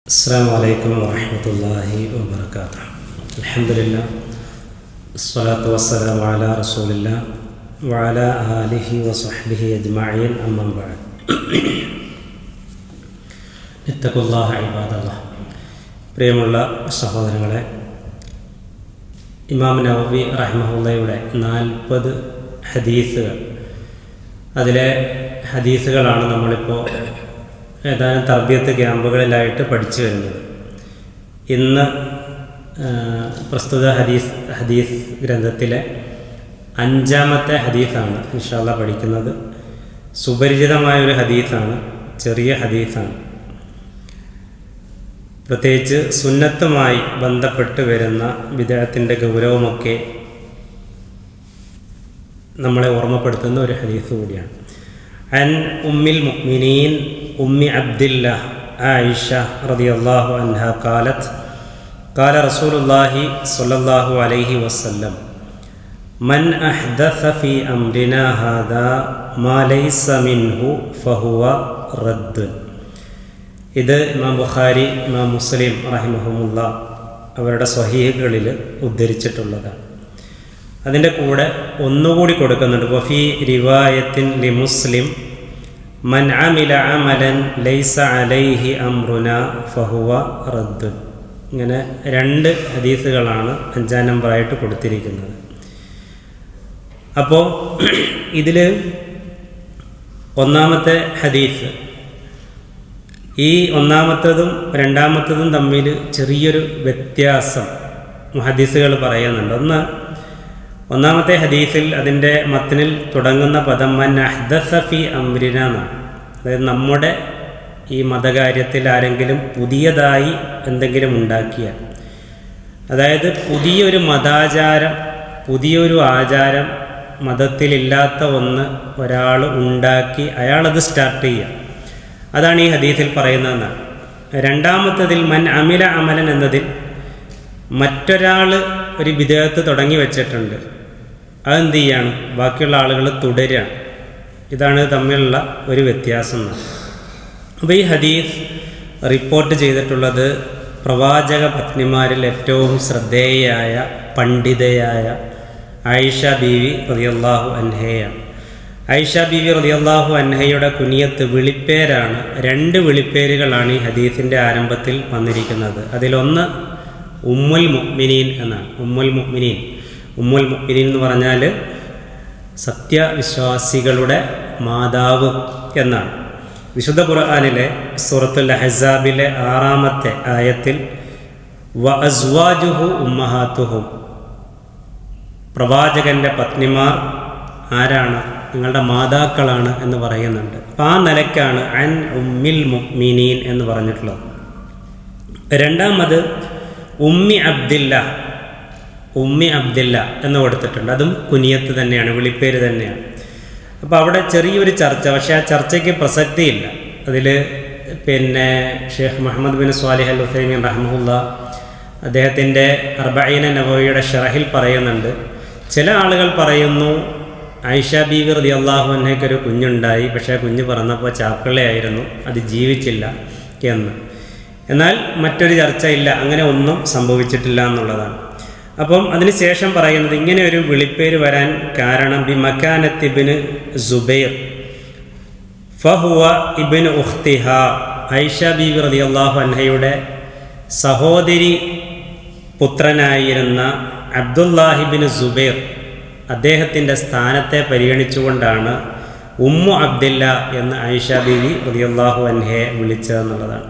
അസ്സലാമു അലൈക്കും വറഹ്മത്തുള്ളാഹി വബറകാതുഹു. അൽഹംദുലില്ലാഹ് വസ്സലാത്തു വസ്സലാമു അലാ റസൂലില്ലാഹ് വഅലാ ആലിഹി വസഹ്ബിഹി അജ്മഈൻ. അമ്മാ ബഅദ്. ഇത്തഖുല്ലാഹ ഇബാദല്ലാഹ്. പ്രിയമുള്ള സഹോദരങ്ങളെ, ഇമാം നവവി റഹിമഹുള്ളയുടെ 40 ഹദീസുകൾ, അതിലെ ഹദീസുകളാണ് നമ്മളിപ്പോൾ ഏതാനും തർബിയത്ത് ക്യാമ്പുകളിലായിട്ട് പഠിച്ചു വരുന്നത്. ഇന്ന് പ്രസ്തുത ഹദീസ് ഗ്രന്ഥത്തിലെ 5-ാമത്തെ ഹദീസാണ് ഇൻഷാ അല്ലാഹ് പഠിക്കുന്നത്. സുപരിചിതമായൊരു ഹദീസാണ്, ചെറിയ ഹദീസാണ്. പ്രത്യേകിച്ച് സുന്നത്തുമായി ബന്ധപ്പെട്ട് വരുന്ന ബിദ്അത്തിൻ്റെ ഗൗരവമൊക്കെ നമ്മളെ ഓർമ്മപ്പെടുത്തുന്ന ഒരു ഹദീസ് കൂടിയാണ്. അൻ ഉമ്മിൽ മുഅ്മിനീൻ ഉമ്മി അബ്ദില്ലാഹ് ആയിഷ റളിയല്ലാഹു അൻഹാ ഖാലത്ത് ഖാല റസൂലുള്ളാഹി സ്വല്ലല്ലാഹു അലൈഹി വസല്ലം മൻ അഹ്ദസ ഫീ അംരിനാ ഹാദാ മാ ലൈസ മിൻഹു ഫഹുവ റദ്ദുൻ. ഇത് ഇമാം ബുഖാരി, ഇമാം മുസ്ലിം റഹിമഹുമുല്ലാ അവരുടെ സ്വഹീഹുകളിൽ ഉദ്ധരിച്ചിട്ടുള്ളതാണ്. അതിൻ്റെ കൂടെ ഒന്നുകൂടി കൊടുക്കുന്നുണ്ട്, വഫീ റിവായത്തിൻ ലി മുസ്ലിം മൻ അമില അമലൻ ലൈസ അലൈഹി അംറുനാ ഫഹുവ റദ്ദുൻ. ഇങ്ങനെ 2 ഹദീസുകളാണ് 5-ാം നമ്പറായിട്ട് കൊടുത്തിരിക്കുന്നത്. അപ്പോൾ ഇതിൽ ഒന്നാമത്തെ ഹദീസ്, ഈ ഒന്നാമത്തതും 2-ാമത്തതും തമ്മിൽ ചെറിയൊരു വ്യത്യാസം മുഹദ്ദിസുകൾ പറയുന്നുണ്ട്. ഒന്നാമത്തെ ഹദീസിൽ അതിൻ്റെ മത്നിൽ തുടങ്ങുന്ന പദം മൻ അഹ്ദസ ഫീ അംരിനാ എന്നാണ്. അതായത് നമ്മുടെ ഈ മതകാര്യത്തിൽ ആരെങ്കിലും പുതിയതായി എന്തെങ്കിലും ഉണ്ടാക്കിയാൽ, അതായത് പുതിയൊരു മതാചാരം, പുതിയൊരു ആചാരം, മതത്തിലില്ലാത്ത ഒന്ന് ഒരാൾ ഉണ്ടാക്കി അയാളത് സ്റ്റാർട്ട് ചെയ്യുക, അതാണ് ഈ ഹദീസിൽ പറയുന്നതെന്നാണ്. 2-ാമത്തതിൽ മൻ അമില അമലൻ എന്നതിൽ മറ്റൊരാൾ ഒരു ബിദ്അത്ത് തുടങ്ങി വെച്ചിട്ടുണ്ട്, അതെന്ത് ചെയ്യാണ്, ബാക്കിയുള്ള ആളുകൾ തുടരുകയാണ്. ഇതാണ് തമ്മിലുള്ള ഒരു വ്യത്യാസം. അപ്പോൾ ഈ ഹദീസ് റിപ്പോർട്ട് ചെയ്തിട്ടുള്ളത് പ്രവാചക പത്നിമാരിൽ ഏറ്റവും ശ്രദ്ധേയയായ പണ്ഡിതയായ ആയിഷ ബീവി റളിയല്ലാഹു അൻഹയാണ്. ആയിഷ ബീവി റളിയല്ലാഹു അൻഹയുടെ കുനിയത്ത്, വിളിപ്പേരാണ്. 2 വിളിപ്പേരുകളാണ് ഈ ഹദീസിൻ്റെ ആരംഭത്തിൽ വന്നിരിക്കുന്നത്. അതിലൊന്ന് ഉമ്മുൽ മുഅ്മിനീൻ എന്നാണ്. ഉമ്മുൽ മുഅ്മിനീൻ എന്ന് പറഞ്ഞാൽ സത്യവിശ്വാസികളുടെ മാതാവ് എന്നാണ്. വിശുദ്ധ ഖുർആനിലെ സൂറത്തുൽ അഹ്സാബിലെ 6-ാമത്തെ ആയത്തിൽ വ അസ്വാജുഹു ഉമ്മഹാത്തുഹും, പ്രവാചകൻ്റെ പത്നിമാർ ആരാണ്, നിങ്ങളുടെ മാതാക്കളാണ് എന്ന് പറയുന്നുണ്ട്. അപ്പം ആ നിലയ്ക്കാണ് അൻ ഉമ്മിൽ മുഅ്മിനീൻ എന്ന് പറഞ്ഞിട്ടുള്ളത്. 2-ാമത് ഉമ്മി അബ്ദില്ല എന്ന് കൊടുത്തിട്ടുണ്ട്. അതും കുനിയത്ത് തന്നെയാണ്, വിളിപ്പേര് തന്നെയാണ്. അപ്പോൾ അവിടെ ചെറിയൊരു ചർച്ച, പക്ഷേ ആ ചർച്ചയ്ക്ക് പ്രസക്തിയില്ല. അതിൽ ഷെയ്ഖ് മുഹമ്മദ് ബിൻ സ്വാലിഹ് അൽ ഉസൈമീൻ റഹിമഹുല്ലാ അദ്ദേഹത്തിൻ്റെ 40 നബവിയുടെ ഷറഹിൽ പറയുന്നുണ്ട്, ചില ആളുകൾ പറയുന്നു ആയിഷ ബീവി റളിയല്ലാഹു അൻഹയ്ക്കൊരു കുഞ്ഞുണ്ടായി, പക്ഷേ ആ കുഞ്ഞ് പറഞ്ഞപ്പോൾ ചാപ്പിള്ളയായിരുന്നു, അത് ജീവിച്ചില്ല എന്ന്. എന്നാൽ മറ്റൊരു ചർച്ചയില്ല, അങ്ങനെ ഒന്നും സംഭവിച്ചിട്ടില്ല എന്നുള്ളതാണ്. അപ്പം അതിനുശേഷം പറയുന്നത്, ഇങ്ങനെ ഒരു വിളിപ്പേര് വരാൻ കാരണം ബി മക്കാനത്ത് ഇബ്നു സുബൈർ ഫഹുവ ഇബ്നു ഉഖ്തിഹ, ആയിഷ ബീവി റളിയല്ലാഹു അൻഹയുടെ സഹോദരി പുത്രനായിരുന്ന അബ്ദുല്ലാഹി ഇബ്നു സുബൈർ, അദ്ദേഹത്തിൻ്റെ സ്ഥാനത്തെ പരിഗണിച്ചുകൊണ്ടാണ് ഉമ്മു അബ്ദില്ല എന്ന് ആയിഷ ബീവി റളിയല്ലാഹു അൻഹയെ വിളിച്ചതെന്നുള്ളതാണ്.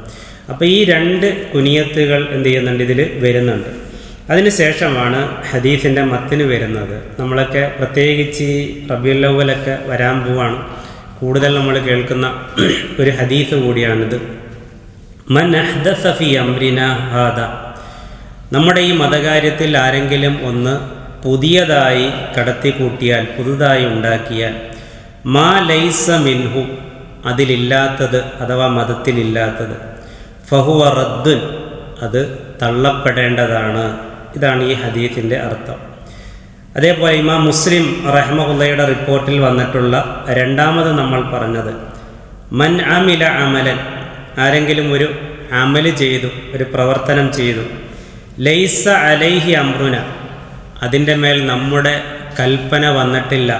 അപ്പോൾ ഈ 2 കുനിയത്തുകൾ എന്ത് ചെയ്യുന്നുണ്ട്, ഇതിൽ വരുന്നുണ്ട്. അതിനുശേഷമാണ് ഹദീസിൻ്റെ മത്തിന് വരുന്നത്. നമ്മളൊക്കെ പ്രത്യേകിച്ച് റബീഉൽ അവ്വലൊക്കെ വരാൻ പോവാണ്, കൂടുതൽ നമ്മൾ കേൾക്കുന്ന ഒരു ഹദീസ് കൂടിയാണിത്. മൻ അഹ്ദസ ഫീ അംരിനാ ഹാദാ, നമ്മുടെ ഈ മതകാര്യത്തിൽ ആരെങ്കിലും ഒന്ന് പുതിയതായി കടത്തിക്കൂട്ടിയാൽ, പുതുതായി ഉണ്ടാക്കിയാൽ, മാ ലൈസ മിൻഹു, അതിലില്ലാത്തത് അഥവാ മതത്തിലില്ലാത്തത്, ഫഹുവ റദ്ദുൻ, അത് തള്ളപ്പെടേണ്ടതാണ്. ഇതാണ് ഈ ഹദീസിൻ്റെ അർത്ഥം. അതേപോലെ ഇമാം മുസ്ലിം റഹിമഹുള്ളയുടെ റിപ്പോർട്ടിൽ വന്നിട്ടുള്ള 2-ാമത് നമ്മൾ പറഞ്ഞത് മൻ അമില അമലൻ, ആരെങ്കിലും ഒരു അമല് ചെയ്തു, ഒരു പ്രവർത്തനം ചെയ്തു, ലൈസ അലൈഹി അമ്രുന, അതിൻ്റെ മേൽ നമ്മുടെ കൽപ്പന വന്നിട്ടില്ല,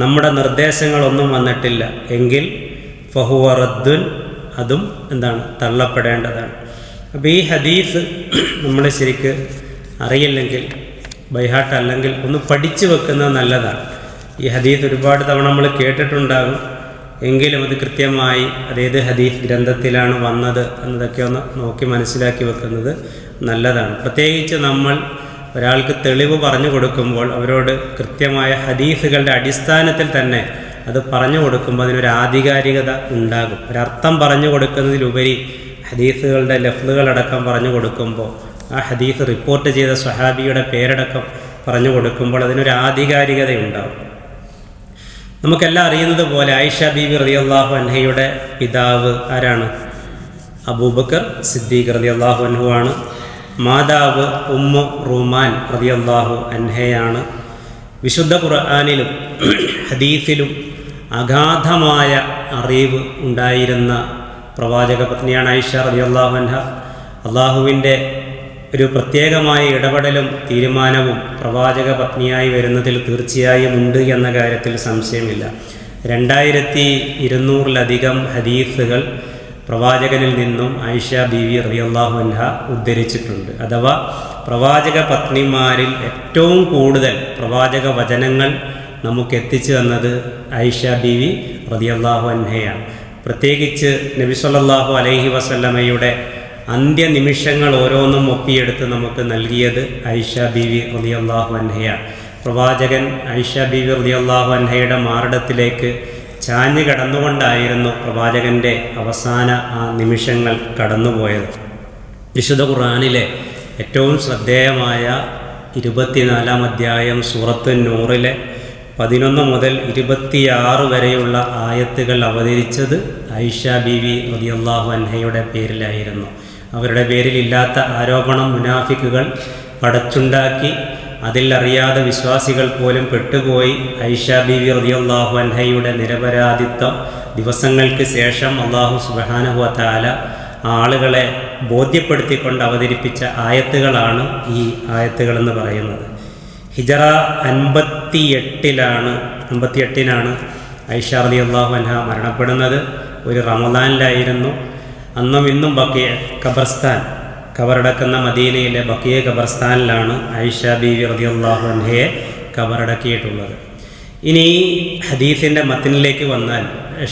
നമ്മുടെ നിർദ്ദേശങ്ങളൊന്നും വന്നിട്ടില്ല എങ്കിൽ ഫഹുവ റദ്ദുൻ, അതും എന്താണ്, തള്ളപ്പെടേണ്ടതാണ്. അപ്പോൾ ഈ ഹദീസ് നമ്മൾ ശരിക്ക് അറിയില്ലെങ്കിൽ, ബൈഹാട്ടല്ലെങ്കിൽ ഒന്ന് പഠിച്ചു വെക്കുന്നത് നല്ലതാണ്. ഈ ഹദീസ് ഒരുപാട് തവണ നമ്മൾ കേട്ടിട്ടുണ്ടാകും, എങ്കിലും അത് കൃത്യമായി അതേത് ഹദീസ് ഗ്രന്ഥത്തിലാണ് വന്നത് എന്നതൊക്കെ ഒന്ന് നോക്കി മനസ്സിലാക്കി വെക്കുന്നത് നല്ലതാണ്. പ്രത്യേകിച്ച് നമ്മൾ ഒരാൾക്ക് തെളിവ് പറഞ്ഞു കൊടുക്കുമ്പോൾ അവരോട് കൃത്യമായ ഹദീസുകളുടെ അടിസ്ഥാനത്തിൽ തന്നെ അത് പറഞ്ഞു കൊടുക്കുമ്പോൾ അതിനൊരു ആധികാരികത ഉണ്ടാകും. ഒരർത്ഥം പറഞ്ഞു കൊടുക്കുന്നതിലുപരി ഹദീസുകളുടെ ലഫ്ലുകളടക്കം പറഞ്ഞു കൊടുക്കുമ്പോൾ, ആ ഹദീസ് റിപ്പോർട്ട് ചെയ്ത സ്വഹാബിയുടെ പേരടക്കം പറഞ്ഞു കൊടുക്കുമ്പോൾ അതിനൊരു ആധികാരികത ഉണ്ടാകും. നമുക്കെല്ലാം അറിയുന്നത് പോലെ ആയിഷ ബീവി റളിയല്ലാഹു അൻഹയുടെ പിതാവ് ആരാണ്? അബൂബക്കർ സിദ്ദീഖ് റളിയല്ലാഹു അൻഹു ആണ്. മാതാവ് ഉമ്മു റൂമാൻ റളിയല്ലാഹു അൻഹയാണ്. വിശുദ്ധ ഖുർആനിലും ഹദീസിലും അഗാധമായ അറിവ് ഉണ്ടായിരുന്ന പ്രവാചക പത്നിയാണ് ആയിഷ റളിയല്ലാഹു അൻഹ. അള്ളാഹുവിൻ്റെ ഒരു പ്രത്യേകമായ ഇടപെടലും തീരുമാനവും പ്രവാചക പത്നിയായി വരുന്നതിൽ തീർച്ചയായും ഉണ്ട് എന്ന കാര്യത്തിൽ സംശയമില്ല. 2200-ലധികം ഹദീസുകൾ പ്രവാചകനിൽ നിന്നും ആയിഷ ബീവി റളിയല്ലാഹു അൻഹ ഉദ്ധരിച്ചിട്ടുണ്ട്. അഥവാ പ്രവാചക പത്നിമാരിൽ ഏറ്റവും കൂടുതൽ പ്രവാചക വചനങ്ങൾ നമുക്ക് എത്തിച്ചു തന്നത് ആയിഷ ബീവി റളിയല്ലാഹു അൻഹയാണ്. പ്രത്യേകിച്ച് നബി സല്ലല്ലാഹു അലൈഹി വസല്ലമയുടെ അന്ത്യനിമിഷങ്ങൾ ഓരോന്നും ഒപ്പിയെടുത്ത് നമുക്ക് നൽകിയത് ആയിഷ ബീവി റളിയല്ലാഹു അൻഹയാണ്. പ്രവാചകൻ ആയിഷ ബീവി റളിയല്ലാഹു അൻഹയുടെ മാറിടത്തിലേക്ക് ചാഞ്ഞു കടന്നുകൊണ്ടായിരുന്നു പ്രവാചകൻ്റെ അവസാന ആ നിമിഷങ്ങൾ കടന്നുപോയത്. വിശുദ്ധ ഖുർആനിലെ ഏറ്റവും ശ്രദ്ധേയമായ 24-ാം അധ്യായം സൂറത്ത് നൂറിലെ 11 മുതൽ 26 വരെയുള്ള ആയത്തുകൾ അവതരിച്ചത് ആയിഷ ബീവി റളിയല്ലാഹു അൻഹയുടെ പേരിലായിരുന്നു. അവരുടെ പേരിലില്ലാത്ത ആരോപണം മുനാഫിക്കുകൾ പടച്ചുണ്ടാക്കി, അതിലറിയാതെ വിശ്വാസികൾ പോലും പെട്ടുപോയി. ആയിഷ ബീവി റളിയല്ലാഹു അൻഹയുടെ നിരപരാധിത്വം ദിവസങ്ങൾക്ക് ശേഷം അല്ലാഹു സുബ്ഹാനഹു വ തആല ആളുകളെ ബോധ്യപ്പെടുത്തിക്കൊണ്ട് അവതരിപ്പിച്ച ആയത്തുകളാണ് ഈ ആയത്തുകളെന്ന് പറയുന്നത്. ഹിജറ 58-നാണ് ആയിഷ റളിയല്ലാഹു അൻഹ മരണപ്പെടുന്നത്. ഒരു റമദാനിലായിരുന്നു. അന്നും ഇന്നും ബക്കിയ ഖബർസ്ഥാൻ, ഖബറടക്കുന്ന മദീനയിലെ ബക്കിയ ഖബർസ്ഥാനിലാണ് ആയിഷ ബീവി റളിയല്ലാഹു അൻഹയെ ഖബറടക്കിയിട്ടുള്ളത്. ഇനി ഈ ഹദീസിൻ്റെ മത്തിനിലേക്ക് വന്നാൽ,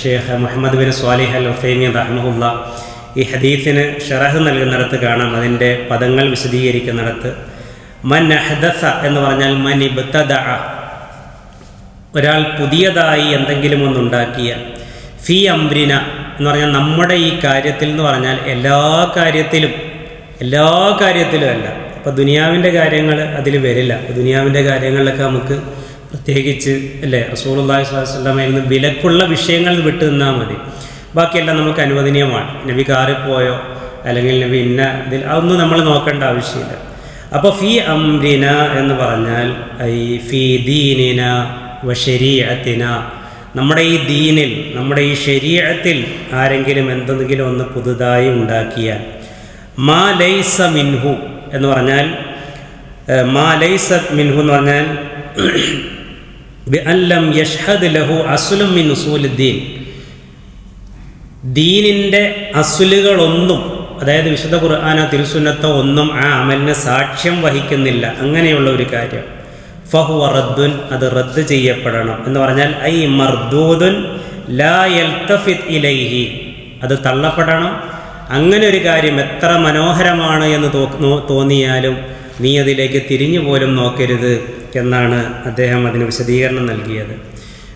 ഷെയ്ഖ് മുഹമ്മദ് ബിൻ സ്വാലിഹ് അൽ ഉസൈമീൻ റഹ്മഹുല്ലാ ഈ ഹദീസിന് ഷറഹ് നൽകുന്നിടത്ത് കാണാം, അതിൻ്റെ പദങ്ങൾ വിശദീകരിക്കുന്നിടത്ത് മൻ അഹ്ദസ എന്ന് പറഞ്ഞാൽ മൻ ഇബ്തദഅ, ഒരാൾ പുതിയതായി എന്തെങ്കിലും ഒന്നുണ്ടാക്കിയ, ഫി അംരിന എന്ന് പറഞ്ഞാൽ നമ്മുടെ ഈ കാര്യത്തിൽ എന്ന് പറഞ്ഞാൽ എല്ലാ കാര്യത്തിലും അല്ല. അപ്പോൾ ദുനിയാവിൻ്റെ കാര്യങ്ങൾ അതിൽ വരില്ല. ദുനിയാവിൻ്റെ കാര്യങ്ങളിലൊക്കെ നമുക്ക് പ്രത്യേകിച്ച് അല്ലേ റസൂലുള്ളാഹി സ്വല്ലല്ലാഹു അലൈഹി വസല്ലമയിൽ നിന്ന് വിലക്കുള്ള വിഷയങ്ങൾ വിട്ടു നിന്നാൽ മതി. ബാക്കിയെല്ലാം നമുക്ക് അനുവദനീയമാണ്. നബി കാറിപ്പോയോ അല്ലെങ്കിൽ നബി ഇന്ന ഇതിൽ അതൊന്നും നമ്മൾ നോക്കേണ്ട ആവശ്യമില്ല. അപ്പോൾ ഫി അംരിന എന്ന് പറഞ്ഞാൽ ഐ ഫി ദീനിന വ ശരീഅത്തിന, നമ്മുടെ ഈ ദീനിൽ, നമ്മുടെ ഈ ശരീഅത്തിൽ ആരെങ്കിലും എന്തെങ്കിലും ഒന്ന് പുതുതായി ഉണ്ടാക്കിയാൽ, മാ ലൈസ മിൻഹു എന്ന് പറഞ്ഞാൽ, മാ ലൈസ മിൻഹു എന്ന് പറഞ്ഞാൽ ബി അൻ ലം യഷ്ഹദ് ലഹു അസ്ലുൻ മിൻ ഉസൂലിദ്ദീൻ, ദീനിൻ്റെ അസ്ലുകളൊന്നും, അതായത് വിശുദ്ധ ഖുർആനോ തിരുസുന്നത്തോ ഒന്നും ആ അമലിന് സാക്ഷ്യം വഹിക്കുന്നില്ല, അങ്ങനെയുള്ള ഒരു കാര്യം, ഫഹുവ റദ്ദുൻ, അത് റദ്ദ് ചെയ്യപ്പെടണം എന്ന് പറഞ്ഞാൽ ഐ മർദൂദുൻ ലാ യൽതഫിത് ഇലൈഹി, അത് തള്ളപ്പെടണം. അങ്ങനെ ഒരു കാര്യം എത്ര മനോഹരമാണ് എന്ന് തോന്നിയാലും നീ അതിലേക്ക് തിരിഞ്ഞു പോലും നോക്കരുത് എന്നാണ് അദ്ദേഹം അതിന് വിശദീകരണം നൽകിയത്.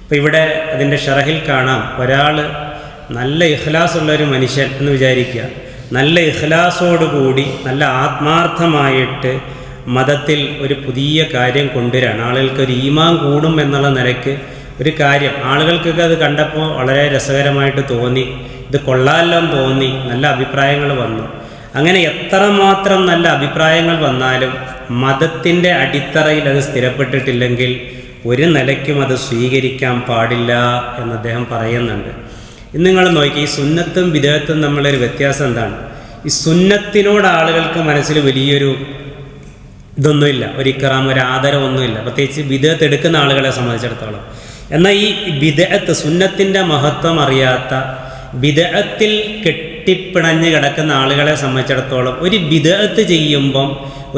അപ്പോൾ ഇവിടെ അതിൻ്റെ ഷറഹിൽ കാണാം, ഒരാൾ നല്ല ഇഖ്ലാസുള്ളൊരു മനുഷ്യൻ എന്ന് വിചാരിക്കുക, നല്ല ഇഖ്ലാസോടുകൂടി നല്ല ആത്മാർത്ഥമായിട്ട് മതത്തിൽ ഒരു പുതിയ കാര്യം കൊണ്ടുവരാണ്, ആളുകൾക്ക് ഒരു ഈമാൻ കൂടും എന്നുള്ള നിലയ്ക്ക് ഒരു കാര്യം, ആളുകൾക്കൊക്കെ അത് കണ്ടപ്പോൾ വളരെ രസകരമായിട്ട് തോന്നി, ഇത് കൊള്ളാമെല്ലാം തോന്നി, നല്ല അഭിപ്രായങ്ങൾ വന്നു. അങ്ങനെ എത്രമാത്രം നല്ല അഭിപ്രായങ്ങൾ വന്നാലും മതത്തിൻ്റെ അടിത്തറയിൽ അത് സ്ഥിരപ്പെട്ടിട്ടില്ലെങ്കിൽ ഒരു നിലയ്ക്കും അത് സ്വീകരിക്കാൻ പാടില്ല എന്ന് അദ്ദേഹം പറയുന്നുണ്ട്. ഇന്ന് നിങ്ങൾ നോക്കി, ഈ സുന്നത്തും ബിദഅത്തും തമ്മിലൊരു വ്യത്യാസം എന്താണ്? ഈ സുന്നത്തിനോട് ആളുകൾക്ക് മനസ്സിൽ വലിയൊരു ഇതൊന്നുമില്ല, ഒരു ഇക്റാം, ഒരു ആദരവൊന്നുമില്ല, പ്രത്യേകിച്ച് ബിദ്അത്ത് എടുക്കുന്ന ആളുകളെ സംബന്ധിച്ചിടത്തോളം. എന്നാൽ ഈ ബിദ്അത്ത്, സുന്നത്തിൻ്റെ മഹത്വം അറിയാത്ത, ബിദ്അത്തിൽ കെട്ടിപ്പിണഞ്ഞ് കിടക്കുന്ന ആളുകളെ സംബന്ധിച്ചിടത്തോളം ഒരു ബിദ്അത്ത് ചെയ്യുമ്പം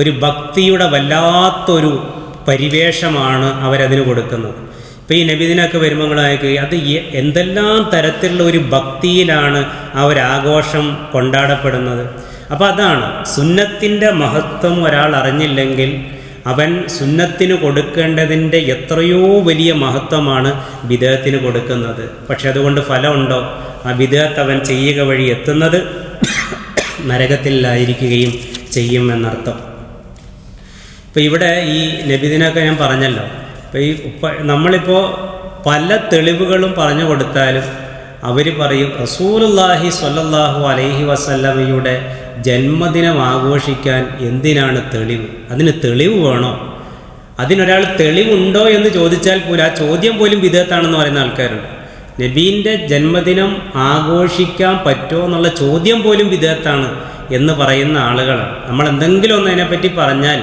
ഒരു ഭക്തിയുടെ വല്ലാത്തൊരു പരിവേഷമാണ് അവരതിന് കൊടുക്കുന്നത്. ഇപ്പോൾ ഈ നബിദിനൊക്കെ വരുമ്പോഴായിരിക്കും അത് എന്തെല്ലാം തരത്തിലുള്ള ഒരു ഭക്തിയിലാണ് ആ ഒരു ആഘോഷം കൊണ്ടാടപ്പെടുന്നത്. അപ്പോൾ അതാണ് സുന്നത്തിൻ്റെ മഹത്വം ഒരാൾ അറിഞ്ഞില്ലെങ്കിൽ അവൻ സുന്നത്തിന് കൊടുക്കേണ്ടതിൻ്റെ എത്രയോ വലിയ മഹത്വമാണ് ബിദ്അത്തിന് കൊടുക്കുന്നത്. പക്ഷെ അതുകൊണ്ട് ഫലമുണ്ടോ? ആ ബിദ്അത്ത് അവൻ ചെയ്യുക വഴി എത്തുന്നത് നരകത്തിലായിരിക്കുകയും ചെയ്യും എന്നർത്ഥം. ഇപ്പോൾ ഇവിടെ ഈ നബിദിനൊക്കെ ഞാൻ പറഞ്ഞല്ലോ. ഇപ്പോൾ നമ്മളിപ്പോൾ പല തെളിവുകളും പറഞ്ഞു കൊടുത്താലും അവർ പറയും റസൂലുള്ളാഹി സ്വല്ലല്ലാഹു അലൈഹി വസല്ലമയുടെ ജന്മദിനം ആഘോഷിക്കാൻ എന്തിനാണ് തെളിവ്? അതിന് തെളിവ് വേണോ? അതിനൊരാൾ തെളിവുണ്ടോ എന്ന് ചോദിച്ചാൽ പോലും ആ ചോദ്യം പോലും ബിദ്അത്താണെന്ന് പറയുന്ന ആൾക്കാരുണ്ട്. നബീൻ്റെ ജന്മദിനം ആഘോഷിക്കാൻ പറ്റുമോ എന്നുള്ള ചോദ്യം പോലും ബിദ്അത്താണ് എന്ന് പറയുന്ന ആളുകളാണ്. നമ്മൾ എന്തെങ്കിലും ഒന്ന് അതിനെപ്പറ്റി പറഞ്ഞാൽ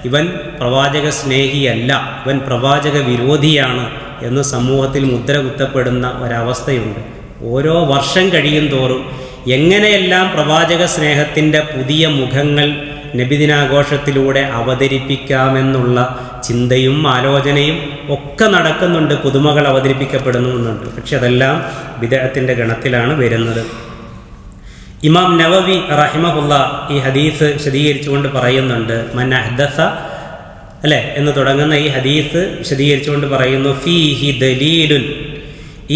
ഇവൻ പ്രവാചക സ്നേഹിയല്ല, ഇവൻ പ്രവാചക വിരോധിയാണ് എന്ന് സമൂഹത്തിൽ മുദ്ര കുത്തപ്പെടുന്ന ഒരവസ്ഥയുണ്ട്. ഓരോ വർഷം കഴിയും തോറും എങ്ങനെയെല്ലാം പ്രവാചക സ്നേഹത്തിൻ്റെ പുതിയ മുഖങ്ങൾ നബിദിനാഘോഷത്തിലൂടെ അവതരിപ്പിക്കാമെന്നുള്ള ചിന്തയും ആലോചനയും ഒക്കെ നടക്കുന്നുണ്ട്, പുതുമകൾ അവതരിപ്പിക്കപ്പെടുന്നുണ്ട്. പക്ഷെ അതെല്ലാം ബിദ്അത്തിൻ്റെ ഗണത്തിലാണ് വരുന്നത്. ഇമാം നവവി റഹിമഹുല്ല ഈ ഹദീസ് വിശദീകരിച്ചുകൊണ്ട് പറയുന്നുണ്ട്, മൻ അഹ്ദസ അല്ലേ എന്ന് തുടങ്ങുന്ന ഈ ഹദീസ് വിശദീകരിച്ചുകൊണ്ട് പറയുന്നു, ഫീഹി ദലീലുൻ,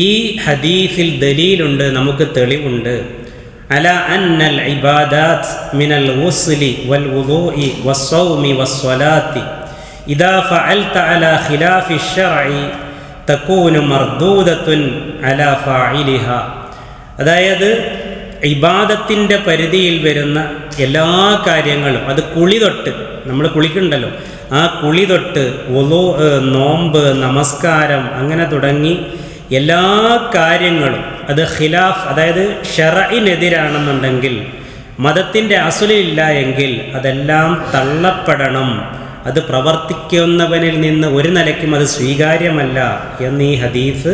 ഈ ഹദീസിൽ ദലീലുണ്ട്, നമുക്ക് തെളിവുണ്ട്, അല അന്നൽ ഇബാദാത്ത് മിനൽ ഗുസ്ലി വൽ വുദൂഇ വസ്സൗമി വസ്സലാത്തി ഇദാ ഫഅൽത അലാ ഖിലാഫി ശർഇ തകൂനു മർദൂദത്തുൻ അലാ ഫാഇലിഹാ. അതായത് ഇബാദത്തിൻ്റെ പരിധിയിൽ വരുന്ന എല്ലാ കാര്യങ്ങളും, അത് കുളി തൊട്ട്, നമ്മൾ കുളിക്കുന്നുണ്ടല്ലോ, ആ കുളി തൊട്ട് വുളൂ, നോമ്പ്, നമസ്കാരം, അങ്ങനെ തുടങ്ങി എല്ലാ കാര്യങ്ങളും അത് ഖിലാഫ്, അതായത് ശർഇനെതിരാണെന്നുണ്ടെങ്കിൽ, മതത്തിൻ്റെ അസുലില്ല എങ്കിൽ അതെല്ലാം തള്ളപ്പെടണം. അത് പ്രവർത്തിക്കുന്നവനിൽ നിന്ന് ഒരു നിലയ്ക്കും അത് സ്വീകാര്യമല്ല എന്ന് ഈ ഹദീസ്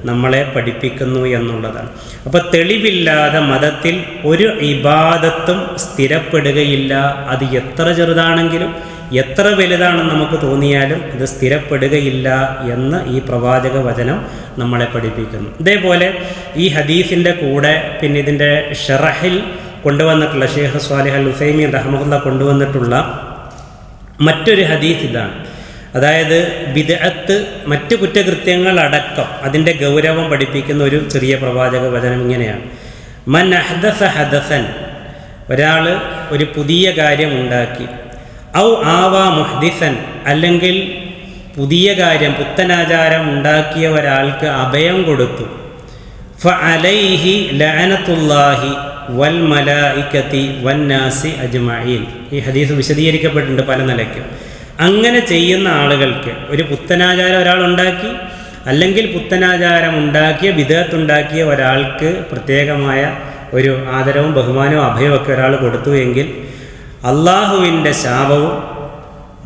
നമ്മളെ പഠിപ്പിക്കുന്നു എന്നുള്ളതാണ്. അപ്പോൾ തെളിവില്ലാതെ മതത്തിൽ ഒരു ഇബാദത്തും സ്ഥിരപ്പെടുകയില്ല. അത് എത്ര ചെറുതാണെങ്കിലും എത്ര വലുതാണെന്ന് നമുക്ക് തോന്നിയാലും ഇത് സ്ഥിരപ്പെടുകയില്ല എന്ന് ഈ പ്രവാചക വചനം നമ്മളെ പഠിപ്പിക്കുന്നു. ഇതേപോലെ ഈ ഹദീസിൻ്റെ കൂടെ പിന്നെ ഇതിൻ്റെ ഷറഹിൽ കൊണ്ടുവന്നിട്ടുള്ള ഷെയ്ഖ് സ്വാലിഹ് അൽ ഉസൈമീൻ റഹ്മത്തുള്ളാഹി കൊണ്ടുവന്നിട്ടുള്ള മറ്റൊരു ഹദീസ് ഇതാണ്. അതായത് ബിദ്അത്ത്, മറ്റു കുറ്റകൃത്യങ്ങളടക്കം അതിൻ്റെ ഗൗരവം പഠിപ്പിക്കുന്ന ഒരു ചെറിയ പ്രവാചക വചനം ഇങ്ങനെയാണ്, മൻ അഹ്ദസ ഹദസൻ, ഒരാൾ ഒരു പുതിയ കാര്യം ഉണ്ടാക്കി, ഔ ആവാ മുഹ്ദിസൻ, അല്ലെങ്കിൽ പുതിയ കാര്യം, പുത്തനാചാരം ഉണ്ടാക്കിയ ഒരാൾക്ക് അഭയം കൊടുത്തു, ഫഅലൈഹി ലഅനത്തുല്ലാഹി വൽ മലായികതി വന്നാസി അജ്മഈൻ. ഈ ഹദീസ് വിശദീകരിക്കപ്പെട്ടിട്ടുണ്ട് പല നിലയ്ക്കും. അങ്ങനെ ചെയ്യുന്ന ആളുകൾക്ക്, ഒരു പുത്തനാചാരം ഒരാൾ ഉണ്ടാക്കി, അല്ലെങ്കിൽ പുത്തനാചാരം ഉണ്ടാക്കിയ ബിദ്അത്തുണ്ടാക്കിയ ഒരാൾക്ക് പ്രത്യേകമായ ഒരു ആദരവും ബഹുമാനവും അഭയമൊക്കെ ഒരാൾ കൊടുത്തു എങ്കിൽ അള്ളാഹുവിൻ്റെ ശാപവും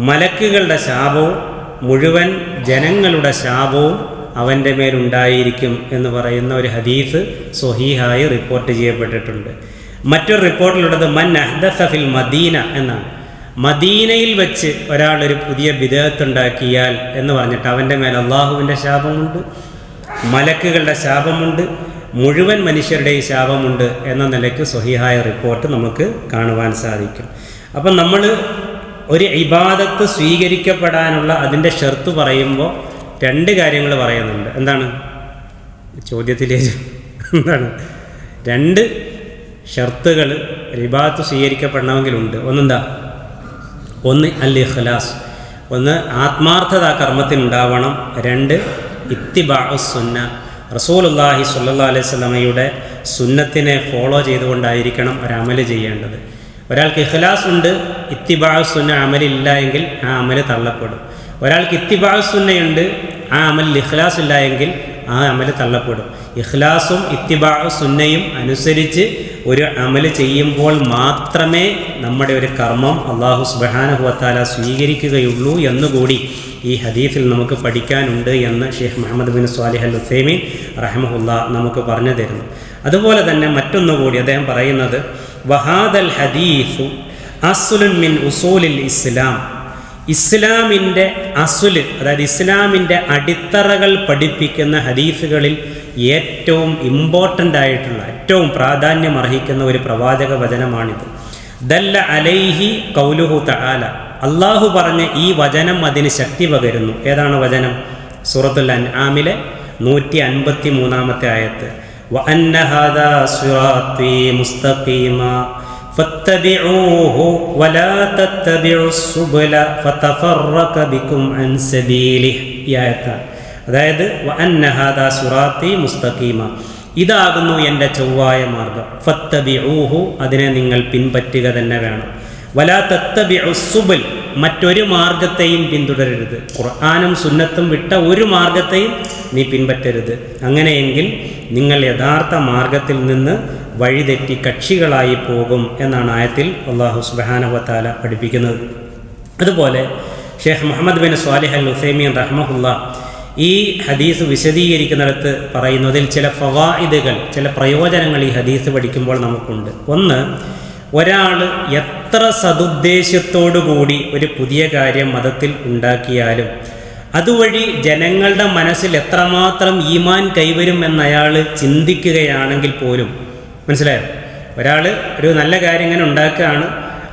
മലക്കുകളുടെ ശാപവും മുഴുവൻ ജനങ്ങളുടെ ശാപവും അവൻ്റെ മേലുണ്ടായിരിക്കും എന്ന് പറയുന്ന ഒരു ഹദീസ് സ്വഹീഹായി റിപ്പോർട്ട് ചെയ്യപ്പെട്ടിട്ടുണ്ട്. മറ്റൊരു റിപ്പോർട്ടിലുള്ളത് മൻ അഹ്ദസ ഫിൽ മദീന എന്നാണ്. മദീനയിൽ വെച്ച് ഒരാളൊരു പുതിയ ബിദ്അത്ത് ഉണ്ടാക്കിയാൽ എന്ന് പറഞ്ഞിട്ട് അവൻ്റെ മേൽ അള്ളാഹുവിൻ്റെ ശാപമുണ്ട്, മലക്കുകളുടെ ശാപമുണ്ട്, മുഴുവൻ മനുഷ്യരുടെയും ശാപമുണ്ട് എന്ന നിലയ്ക്ക് സ്വഹീഹായ റിപ്പോർട്ട് നമുക്ക് കാണുവാൻ സാധിക്കും. അപ്പം നമ്മൾ ഒരു ഇബാദത്ത് സ്വീകരിക്കപ്പെടാനുള്ള അതിൻ്റെ ഷർത്ത് പറയുമ്പോൾ രണ്ട് കാര്യങ്ങൾ പറയുന്നുണ്ട്. എന്താണ് ചോദ്യത്തിലേക്ക്? എന്താണ് രണ്ട് ഷർത്തുകൾ ഇബാദത്ത് സ്വീകരിക്കപ്പെടണമെങ്കിലുണ്ട്. ഒന്നെന്താ? ഒന്ന് അൽ ഇഖ്ലാസ്, ഒന്ന് ആത്മാർത്ഥത കർമ്മത്തിനുണ്ടാവണം. രണ്ട് ഇത്തിബാഉ സുന്ന, റസൂലുള്ളാഹി സ്വല്ലല്ലാഹു അലൈഹി വസല്ലമയുടെ സുന്നത്തിനെ ഫോളോ ചെയ്തുകൊണ്ടായിരിക്കണം ഒരമൽ ചെയ്യേണ്ടത്. ഒരാൾക്ക് ഇഖ്ലാസ് ഉണ്ട്, ഇത്തിബാഉ സുന്ന അമലില്ല എങ്കിൽ ആ അമൽ തള്ളപ്പെടും. ഒരാൾക്ക് ഇത്തിബാഉ സുന്നയുണ്ട്, ആ അമലിൽ ഇഖ്ലാസ് ഇല്ല എങ്കിൽ ആ അമൽ തള്ളപ്പെടും. ഇഖ്ലാസും ഇത്തിബാഉ സുന്നയും അനുസരിച്ച് ഒരു അമല് ചെയ്യുമ്പോൾ മാത്രമേ നമ്മുടെ ഒരു കർമ്മം അല്ലാഹു സുബ്ഹാനഹു വ തആല സ്വീകരിക്കുകയുള്ളൂ എന്നുകൂടി ഈ ഹദീസിൽ നമുക്ക് പഠിക്കാനുണ്ട് എന്ന് ഷെയ്ഖ് മുഹമ്മദ് ബിൻ സ്വാലിഹ് അൽ ഉസൈമീൻ റഹിമഹുല്ലാ നമുക്ക് പറഞ്ഞു തരുന്നു. അതുപോലെ തന്നെ മറ്റൊന്നുകൂടി അദ്ദേഹം പറയുന്നത്, വഹാദൽ ഹദീസു അസ്ലുൻ മിൻ ഉസൂലിൽ ഇസ്ലാം, ഇസ്ലാമിൻ്റെ അസുല്, അതായത് ഇസ്ലാമിൻ്റെ അടിത്തറകൾ പഠിപ്പിക്കുന്ന ഹദീസുകളിൽ ഏറ്റവും ഇമ്പോർട്ടൻ്റ് ആയിട്ടുള്ള, ഏറ്റവും പ്രാധാന്യമർഹിക്കുന്ന ഒരു പ്രവാചക വചനമാണിത്. ദല്ല അലൈഹി ഖൗലുഹു തആല, അള്ളാഹു പറഞ്ഞ ഈ വചനം അതിന് ശക്തി പകരുന്നു. ഏതാണ് വചനം? സൂറത്തുൽ അൻആമിലെ 153-ാമത്തെ ആയത്ത്, വഅന്ന ഹാദാ സിറാത്തി മുസ്തഖീമാ ഫത്തബിഊഹു വലാ തത്തബിഉസ് സുബുല ഫതഫറഖ ബികും അൻ സബീലിഹി. ഈ ആയത്താണ്. അതായത് വഅന്ന ഹാദാ സിറാത്തി മുസ്തഖീമ, ഇതാകുന്നു എൻ്റെ ചൊവ്വായ മാർഗം. ഫത്തബിഊഹു, അതിനെ നിങ്ങൾ പിൻപറ്റുക തന്നെ വേണം. വലാ തത്തബിഉസ് സുബുൽ, മറ്റൊരു മാർഗത്തെയും പിന്തുടരരുത്. ഖുർആനും സുന്നത്തും വിട്ട ഒരു മാർഗത്തെയും നീ പിൻപറ്റരുത്. അങ്ങനെയെങ്കിൽ നിങ്ങൾ യഥാർത്ഥ മാർഗത്തിൽ നിന്ന് വഴിതെറ്റി കക്ഷികളായി പോകും എന്നാണ് ആയത്തിൽ അല്ലാഹു സുബ്ഹാനഹു വ തആല പഠിപ്പിക്കുന്നത്. അതുപോലെ ഷെയ്ഖ് മുഹമ്മദ് ബിൻ സ്വാലിഹ് അൽ ഉസൈമീൻ റഹ്മഹുല്ലാ ഈ ഹദീസ് വിശദീകരിക്കുന്നിടത്ത് പറയുന്നതിൽ ചില ഫവായിദുകൾ, ചില പ്രയോജനങ്ങൾ ഈ ഹദീസ് പഠിക്കുമ്പോൾ നമുക്കുണ്ട്. ഒന്ന്, ഒരാൾ എത്ര സദുദ്ദേശത്തോടു കൂടി ഒരു പുതിയ കാര്യം മതത്തിൽ ഉണ്ടാക്കിയാലും അതുവഴി ജനങ്ങളുടെ മനസ്സിൽ എത്രമാത്രം ഈമാൻ കൈവരും എന്നയാൾ ചിന്തിക്കുകയാണെങ്കിൽ പോലും, മനസ്സിലായോ? ഒരാൾ ഒരു നല്ല കാര്യം ഇങ്ങനെ ഉണ്ടാക്കുകയാണ്,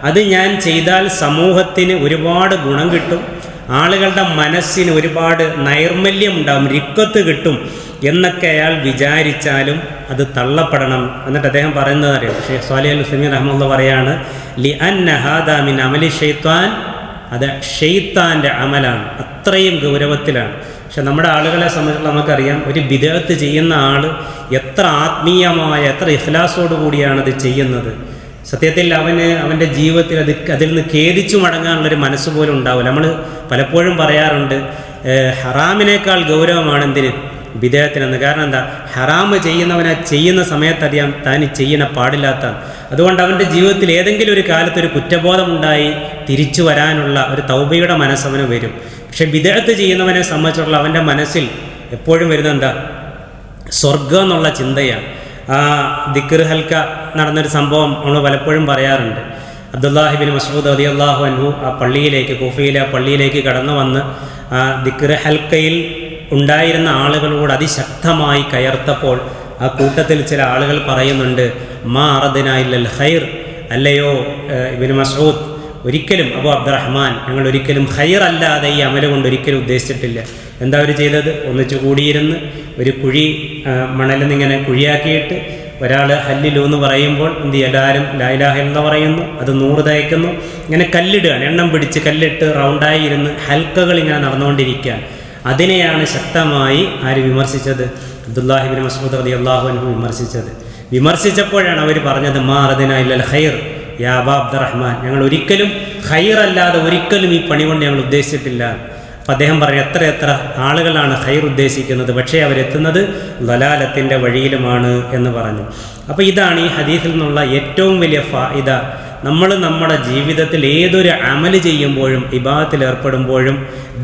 അത് ഞാൻ ചെയ്താൽ സമൂഹത്തിന് ഒരുപാട് ഗുണം കിട്ടും, ആളുകളുടെ മനസ്സിന് ഒരുപാട് നൈർമല്യം ഉണ്ടാകും, റിക്കത്ത് കിട്ടും എന്നൊക്കെ അയാൾ വിചാരിച്ചാലും അത് തള്ളപ്പെടണം. എന്നിട്ട് അദ്ദേഹം പറയുന്നത് അറിയാം, ഷെയ്ഖ് സ്വാലിഹ് അൽ ഉസൈമീൻ റഹ്മത്തുള്ളാഹി പറയാണ്, ലിഅന്ന ഹാദാ മിൻ അമലി ഷൈത്താൻ, അത് ഷെയ്ത്താൻ്റെ അമലാണ്, അത്രയും ഗൗരവത്തിലാണ്. പക്ഷെ നമ്മുടെ ആളുകളെ സംബന്ധിച്ച് നമുക്കറിയാം, ഒരു ബിദ്അത്ത് ചെയ്യുന്ന ആൾ എത്ര ആത്മീയമായ, എത്ര ഇഖ്ലാസോടു കൂടിയാണ് അത് ചെയ്യുന്നത്. സത്യത്തിൽ അവൻ്റെ ജീവിതത്തിൽ അതിൽ നിന്ന് ഖേദിച്ചു മടങ്ങാനുള്ളൊരു മനസ്സ് പോലും ഉണ്ടാവില്ല. നമ്മൾ പലപ്പോഴും പറയാറുണ്ട്, ഹറാമിനേക്കാൾ ഗൗരവമാണ് എന്തിന്? ബിദ്അത്തിനെന്ന്. കാരണം എന്താ? ഹറാമ് ചെയ്യുന്നവനെ ചെയ്യുന്ന സമയത്തറിയാം താൻ ചെയ്യുന്ന പാടില്ലാത്തതാണ്. അതുകൊണ്ട് അവൻ്റെ ജീവിതത്തിൽ ഏതെങ്കിലും ഒരു കാലത്ത് ഒരു കുറ്റബോധം ഉണ്ടായി തിരിച്ചു വരാനുള്ള ഒരു തൗബയുടെ മനസ്സവന് വരും. പക്ഷെ ബിദ്അത്ത് ചെയ്യുന്നവനെ സംബന്ധിച്ചുള്ള അവൻ്റെ മനസ്സിൽ എപ്പോഴും വരുന്നത് എന്താ? സ്വർഗം എന്നുള്ള ചിന്തയാണ്. ആ ദിക്ർ ഹൽക്ക നടന്നൊരു സംഭവം നമ്മൾ പലപ്പോഴും പറയാറുണ്ട്. അബ്ദുല്ലാഹി ബിൻ മസ്ഊദ് റളിയല്ലാഹു അൻഹു ആ പള്ളിയിലേക്ക്, കൂഫയിലെ ആ പള്ളിയിലേക്ക് കടന്നു വന്ന് ആ ദിക്ർ ഹൽക്കയിൽ ഉണ്ടായിരുന്ന ആളുകളോട് അതിശക്തമായി കയർത്തപ്പോൾ ആ കൂട്ടത്തിൽ ചില ആളുകൾ പറയുന്നുണ്ട്, മാ അറദ്നാ ഇല്ലൽ ഖൈർ, അല്ലയോ ഇബ്നു മസ്ഊദ്, ഒരിക്കലും അബൂ അബ്ദുറഹ്മാൻ, ഞങ്ങൾ ഒരിക്കലും ഖൈർ അല്ലാതെ ഈ അമല് കൊണ്ട് ഒരിക്കലും ഉദ്ദേശിച്ചിട്ടില്ല. എന്താ അവർ ചെയ്തത്? ഒന്നിച്ചു കൂടിയിരുന്ന് ഒരു കുഴി, മണലിൽ നിന്നിങ്ങനെ കുഴിയാക്കിയിട്ട് ഒരാൾ ഹല്ലിലു എന്ന് പറയുമ്പോൾ എന്ത് ചെയ്യും? എല്ലാവരും ലാ ഇലാഹ ഇല്ലല്ലാഹ് പറയുന്നു, അത് 100 തയ്ക്കുന്നു, ഇങ്ങനെ കല്ലിടുകയാണ്, എണ്ണം പിടിച്ച് കല്ലിട്ട് റൗണ്ടായി ഇരുന്ന് ഹൽക്കകൾ ഇങ്ങനെ നടന്നുകൊണ്ടിരിക്കുകയാണ്. അതിനെയാണ് ശക്തമായി ആര് വിമർശിച്ചത്? അബ്ദുല്ലാഹി ഇബ്നു മസ്ഊദ് റളിയല്ലാഹു അൻഹു വിമർശിച്ചപ്പോഴാണ് അവർ പറഞ്ഞത്, മാ അറദ്നാ ഇല്ലൽ ഖൈർ യാ അബാ അബ്ദുറഹ്മാൻ, ഞങ്ങൾ ഒരിക്കലും ഖൈർ അല്ലാതെ ഒരിക്കലും ഈ പണി കൊണ്ട് ഞങ്ങൾ ഉദ്ദേശിച്ചിട്ടില്ല. അപ്പം അദ്ദേഹം പറഞ്ഞു, എത്ര ആളുകളാണ് ഖൈർ ഉദ്ദേശിക്കുന്നത്, പക്ഷേ അവരെത്തുന്നത് ദലാലത്തിൻ്റെ വഴിയിലുമാണ് എന്ന് പറഞ്ഞു. അപ്പോൾ ഇതാണ് ഈ ഹദീസിൽ നിന്നുള്ള ഏറ്റവും വലിയ ഫായിദ. നമ്മൾ നമ്മുടെ ജീവിതത്തിൽ ഏതൊരു അമല് ചെയ്യുമ്പോഴും ഇബാദത്തിൽ ഏർപ്പെടുമ്പോഴും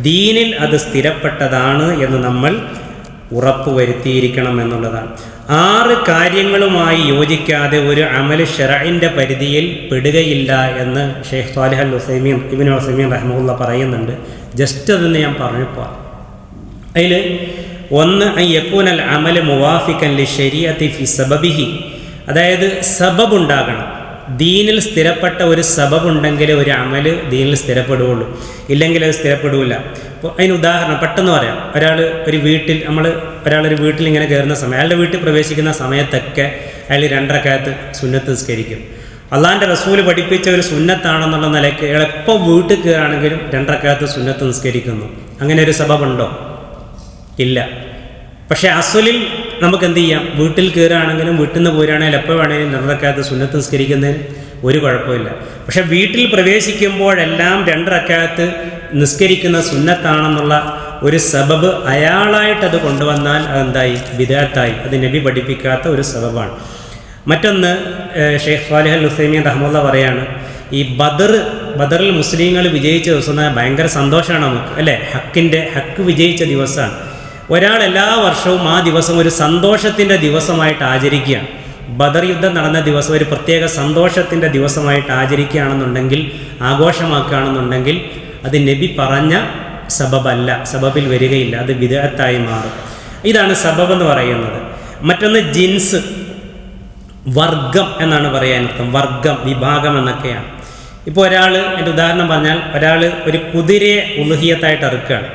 ദീനിൽ അത് സ്ഥിരപ്പെട്ടതാണ് എന്ന് നമ്മൾ ഉറപ്പുവരുത്തിയിരിക്കണം എന്നുള്ളതാണ്. 6 കാര്യങ്ങളുമായി യോജിക്കാതെ ഒരു അമല് ശറഇൻ്റെ പരിധിയിൽ പെടുകയില്ല എന്ന് ഷെയ്ഖ് സ്വാലിഹ് അൽ ഉസൈമീൻ ഇബ്നു ഉസൈമീൻ റഹ്മത്തുള്ളാഹി പറയുന്നുണ്ട്. ജസ്റ്റ് അതെന്ന് ഞാൻ പറഞ്ഞപ്പോൾ അതിൽ ഒന്ന്, അൻ യകൂനൽ അമല് മുവാഫിഖൻ ലിശരീഅത്തി ഫി സബബിഹി, അതായത് സബബ് ഉണ്ടാകണം. ദീനിൽ സ്ഥിരപ്പെട്ട ഒരു സബബുണ്ടെങ്കിൽ ഒരു അമല് ദീനിൽ സ്ഥിരപ്പെടുകയുള്ളൂ, ഇല്ലെങ്കിൽ അത് സ്ഥിരപ്പെടില്ല. ഇപ്പോൾ അതിന് ഉദാഹരണം പെട്ടെന്ന് പറയാം. ഒരാളൊരു വീട്ടിൽ ഇങ്ങനെ കയറുന്ന സമയം, അയാളുടെ വീട്ടിൽ പ്രവേശിക്കുന്ന സമയത്തൊക്കെ അയാൾ 2 റക്അത്ത് സുന്നത്ത് നിസ്കരിക്കും. അള്ളാഹിൻ്റെ റസൂല് പഠിപ്പിച്ച ഒരു സുന്നത്താണെന്നുള്ള നിലയ്ക്ക് അയാൾ എപ്പോൾ വീട്ടിൽ കയറുകയാണെങ്കിലും 2 റക്അത്ത് സുന്നത്ത് നിസ്കരിക്കുന്നു. അങ്ങനെ ഒരു സബബുണ്ടോ? ഇല്ല. പക്ഷേ അസ്വലിൽ നമുക്ക് എന്ത് ചെയ്യാം? വീട്ടിൽ കയറുകയാണെങ്കിലും വീട്ടിൽ നിന്ന് പോരുകയാണെങ്കിലും എപ്പോൾ വേണമെങ്കിലും 2 റക്അത്ത് സുന്നത്ത് നിസ്കരിക്കുന്നതിന് ഒരു കുഴപ്പമില്ല. പക്ഷേ വീട്ടിൽ പ്രവേശിക്കുമ്പോഴെല്ലാം 2 റക്അത്ത് നിസ്കരിക്കുന്ന സുന്നത്താണെന്നുള്ള ഒരു സബബ് അയാളായിട്ടത് കൊണ്ടുവന്നാൽ അതെന്തായി? ബിദ്അത്തായി. അത് നബി പഠിപ്പിക്കാത്ത ഒരു സബബാണ്. മറ്റൊന്ന് ഷെയ്ഖ് സ്വാലിഹ് അൽ ഉസൈമീൻ റഹ്മത്തുള്ളാഹി പറയാണ്, ഈ ബദറിൽ മുസ്ലിങ്ങൾ വിജയിച്ച ദിവസം ഭയങ്കര സന്തോഷമാണ് നമുക്ക്, അല്ലേ? ഹക്ക് വിജയിച്ച ദിവസമാണ്. ഒരാൾ എല്ലാ വർഷവും ആ ദിവസം ഒരു സന്തോഷത്തിൻ്റെ ദിവസമായിട്ട് ആചരിക്കുകയാണ്. ബദർ യുദ്ധം നടന്ന ദിവസം ഒരു പ്രത്യേക സന്തോഷത്തിൻ്റെ ദിവസമായിട്ട് ആചരിക്കുകയാണെന്നുണ്ടെങ്കിൽ, ആഘോഷമാക്കുകയാണെന്നുണ്ടെങ്കിൽ അത് നബി പറഞ്ഞ സബബല്ല, സബബിൽ വരികയില്ല, അത് ബിദ്അത്തായി മാറും. ഇതാണ് സബബ് എന്ന് പറയുന്നത്. മറ്റൊന്ന് ജിൻസ്, വർഗം എന്നാണ് പറയാൻ അർത്ഥം. വർഗം, വിഭാഗം എന്നൊക്കെയാണ്. ഇപ്പോൾ ഒരാൾ, എൻ്റെ ഉദാഹരണം പറഞ്ഞാൽ, ഒരാൾ ഒരു കുതിരയെ ഉളുഹിയത്തായിട്ട് അറുക്കുകയാണ്.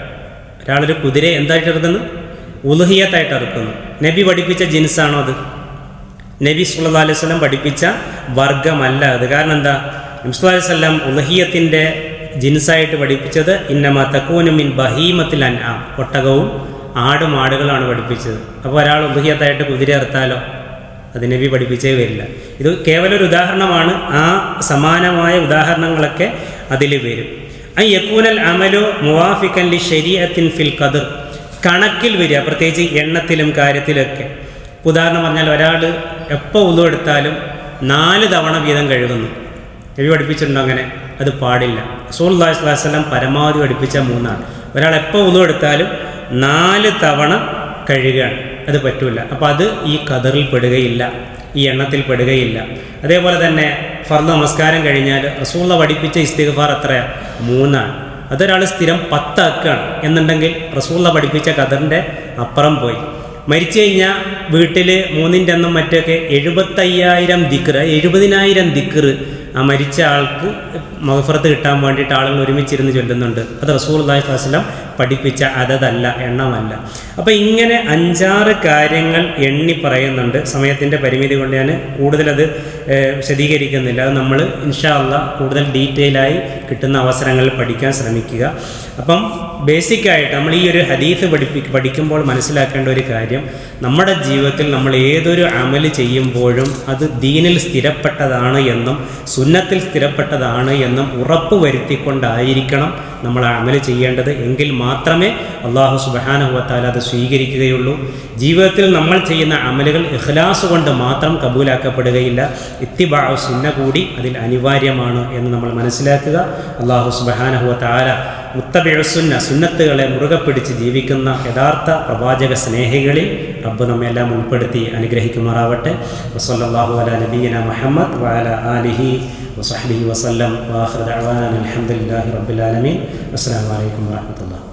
ഒരാളൊരു കുതിരയെ എന്തായിട്ട് ഇറക്കുന്നു? ഉളുഹിയത്തായിട്ട് ഇറക്കുന്നു. നബി പഠിപ്പിച്ച ജിൻസാണോ അത്? നബി സല്ലല്ലാഹു അലൈഹി വസല്ലം പഠിപ്പിച്ച വർഗമല്ല അത്. കാരണം എന്താ? നബി സല്ലല്ലാഹു അലൈഹി വസല്ലം ഉളുഹിയത്തിൻ്റെ ജിൻസായിട്ട് പഠിപ്പിച്ചത് ഇന്നമാ തകൂനു മിൻ ബഹീമത്തിൽ അൻആം, ഒട്ടകവും ആടുകളാണ് പഠിപ്പിച്ചത്. അപ്പോൾ ഒരാൾ ഉളുഹിയത്തായിട്ട് കുതിര അറുത്താലോ? അത് നബി പഠിപ്പിച്ചേ വരില്ല. ഇത് കേവലം ഒരു ഉദാഹരണമാണ്. ആ സമാനമായ ഉദാഹരണങ്ങളൊക്കെ അതിൽ വരും. യകൂനൽ അമലു മുവാഫിഖൻ ലി ശരീഅത്തിൻ ഫിൽ ഖദർ, കണക്കിൽ വരിക, പ്രത്യേകിച്ച് എണ്ണത്തിലും കാര്യത്തിലൊക്കെ. ഉദാഹരണം പറഞ്ഞാൽ, ഒരാൾ എപ്പോൾ ഉളു എടുത്താലും 4 തവണ വീതം കഴുകുന്നു. നബി പഠിപ്പിച്ചിട്ടുണ്ടോ അങ്ങനെ? അത് പാടില്ല. റസൂലുള്ളാഹി സ്വല്ലല്ലാഹു അലൈഹി വസല്ലം പരമാവധി പഠിപ്പിച്ച 3 ഒരാൾ എപ്പോൾ ഉളു എടുത്താലും 4 തവണ കഴുകുകയാണ്. അത് പറ്റൂല. അപ്പോൾ അത് ഈ ഖദറിൽ പെടുകയില്ല, ഈ എണ്ണത്തിൽ പെടുകയില്ല. അതേപോലെ തന്നെ ഫർദ് നമസ്കാരം കഴിഞ്ഞാൽ റസൂലുള്ളാഹി പഠിപ്പിച്ച ഇസ്തിഗ്ഫാർ എത്രയാണ്? 3. അതൊരാൾ സ്ഥിരം 10 ആക്കുകയാണ് എന്നുണ്ടെങ്കിൽ റസൂലുള്ളാഹി പഠിപ്പിച്ച ഖദറിൻ്റെ അപ്പുറം പോയി. മരിച്ചു കഴിഞ്ഞാൽ വീട്ടിൽ 3ൻ്റെ അന്നും മറ്റൊക്കെ 75,000 ദിക്ർ, 70,000 ദിക്ർ ആ മരിച്ച ആൾക്ക് മഗ്ഫിറത്ത് കിട്ടാൻ വേണ്ടിയിട്ട് ആളുകൾ ഒരുമിച്ചിരുന്ന് ചൊല്ലുന്നുണ്ട്. അത് റസൂലുള്ളാഹി സ്വല്ലല്ലാഹു അലൈഹി വസല്ലം പഠിപ്പിച്ച അതല്ല, എണ്ണമല്ല. അപ്പോൾ ഇങ്ങനെ 5-6 കാര്യങ്ങൾ എണ്ണി പറയുന്നുണ്ട്. സമയത്തിൻ്റെ പരിമിതി കൊണ്ട് ഞാൻ കൂടുതലത് വിശദീകരിക്കുന്നില്ല. അത് നമ്മൾ ഇൻഷാ അല്ലാഹ് കൂടുതൽ ഡീറ്റെയിലായി കിട്ടുന്ന അവസരങ്ങളിൽ പഠിക്കാൻ ശ്രമിക്കുക. അപ്പം ബേസിക്കായിട്ട് നമ്മൾ ഈ ഒരു ഹദീസ് പഠിക്കുമ്പോൾ മനസ്സിലാക്കേണ്ട ഒരു കാര്യം, നമ്മുടെ ജീവിതത്തിൽ നമ്മൾ ഏതൊരു അമൽ ചെയ്യുമ്പോഴും അത് ദീനിൽ സ്ഥിരപ്പെട്ടതാണ് എന്നും സുന്നത്തിൽ സ്ഥിരപ്പെട്ടതാണ് എന്നും ഉറപ്പ് വരുത്തിക്കൊണ്ടായിരിക്കണം നമ്മൾ അമൽ ചെയ്യേണ്ടത്. എങ്കിൽ മാത്രമേ അല്ലാഹു സുബ്ഹാനഹു വ തആല അത് സ്വീകരിക്കുകയുള്ളൂ. ജീവിതത്തിൽ നമ്മൾ ചെയ്യുന്ന അമലുകൾ ഇഖ്ലാസ് കൊണ്ട് മാത്രം കബൂലാക്കപ്പെടുകയില്ല. ഇത്തിബാഉ സുന്ന കൂടി അതിൽ അനിവാര്യമാണ് എന്ന് നമ്മൾ മനസ്സിലാക്കുക. അല്ലാഹു സുബ്ഹാനഹു വ തആല മുത്തബിഉ സുന്ന, സുന്നത്തുകളെ മുറുകെ പിടിച്ച് ജീവിക്കുന്ന യഥാർത്ഥ പ്രവാചക സ്നേഹികളിൽ റബ്ബ് നമ്മെല്ലാം ഉൾപ്പെടുത്തി അനുഗ്രഹിക്കുമാറാവട്ടെ. വസല്ലല്ലാഹു അലാ നബിയിന മുഹമ്മദ് വഅലാ ആലിഹി വസഹ്ബിഹി വസല്ലം. വആഖിറു ദഅ്വാനാ അൽഹംദുലില്ലാഹി റബ്ബിൽ ആലമീൻ. അസ്സലാമു അലൈക്കും വറഹ്മത്തുള്ളാഹി.